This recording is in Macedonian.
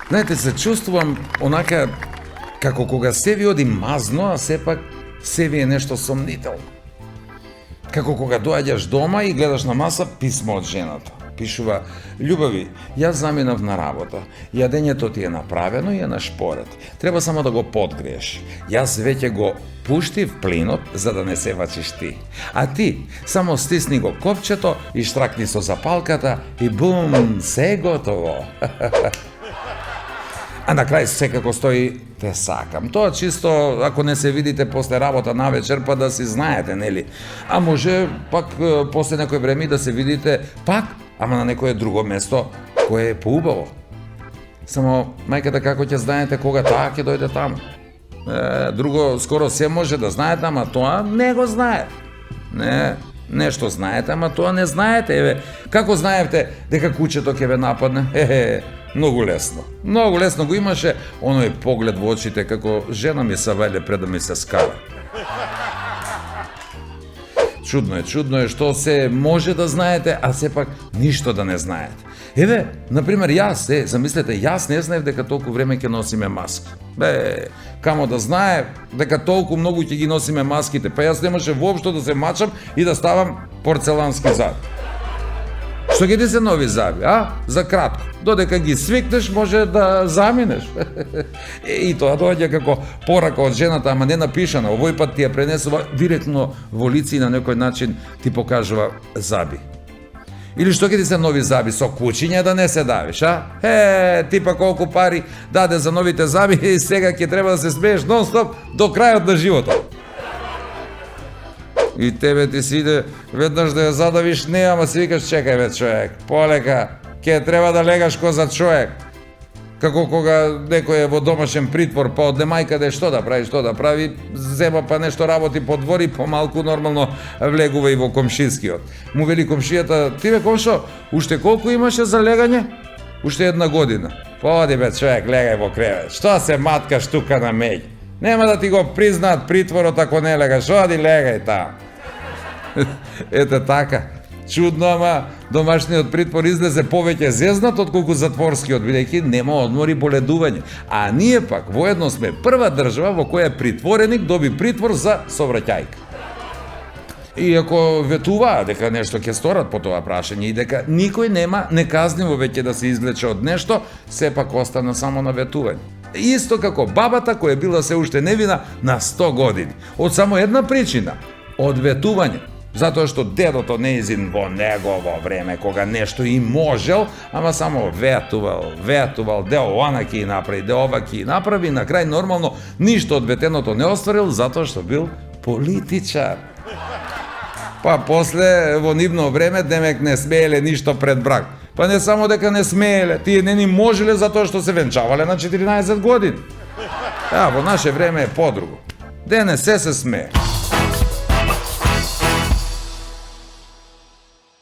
Знаете, се чувствувам онака како кога се ви оди мазно, а сепак се ви е нешто сомнително. Како кога доаѓаш дома и гледаш на маса писмо од жената. Пишува: "Љубави, јас заминав на работа. Јадењето ти е направено и е на шпоред. Треба само да го подгрееш. Јас веќе го пуштив плинот за да не се вачиш ти. А ти само стисни го копчето и штракни со запалката и бум, се е готово." А на крај секако стои: "Те сакам." Тоа чисто ако не се видите после работа навечер, па да си знаете, нели? А може пак после некој време да се видите пак, ама на некое друго место кое е поубаво. Само мајката како ќе знаете кога таа ќе дојде таму? Друго скоро се може да знаете, ама тоа не го знае. Не, нешто знаете, ама тоа не знаете. Еве, како знаевте дека кучето ќе ве нападне? Многу лесно. Многу лесно го имаше оној поглед во очите како жена ми савајле пред да ми се скара. Чудно е што се може да знаете, а сепак ништо да не знаете. Еве, например, јас, замислете, јас не знаев дека толку време ќе носиме маски. Камо да знае дека толку многу ќе ги носиме маските, па јас немаше воопшто да се мачам и да ставам порцелански заби. Што ќе ти се нови заби, а? За кратко. Додека ги свикнеш, може да заминеш. И тоа доаѓа како порака од жената, ама не напишана. Овој пат ти ја пренесува директно во лице и на некој начин ти покажува заби. Или што ќе ти се нови заби, со кучиња да не се давиш, а? Ти па колку пари даде за новите заби и сега ќе треба да се смееш нон-стоп до крајот на животот. И тебе ти си иде веднаш да ја задавиш, не, ама си викаш: "Чекај бе, човек, полека, ќе треба да легаш ко за човек." Како кога некој е во домашен притвор, па од мајка што да прави, зема па нешто работи по двори, помалку нормално влегува и во комшинскиот. Му вели комшијата: "Ти бе комшо, уште колку имаше за легање?" "Уште 1 година." "Поди бе, човек, легај во кревет. Што се маткаш тука на меѓ? Нема да ти го признаат притворот ако не легаш, оди легај таму." Ете така. Чудно, ама домашниот притвор излезе повеќе зезнат отколку затворскиот, бидејќи нема одмор и боледување. А ние пак воедно сме прва држава во која притвореник доби притвор за совраќајка. И ако ветуваа дека нешто ќе сторат по тоа прашање и дека никој нема неказниво веќе да се извлече од нешто, сепак остана само на ветување. Исто како бабата која била се уште невина на 100 години. Од само една причина – од ветување. Затоа што дедото неизин во негово време, кога нешто и можел, ама само ветувал, део она ќе направи, део ова ќе направи, и на крај нормално ништо од ветеното не остварил, затоа што бил политичар. Па после во нивно време демек не смееле ништо пред брак. Па не само дека не смееле, тие не ни можеле затоа што се венчавале на 14 години. Во наше време е подруго. Денес се смее.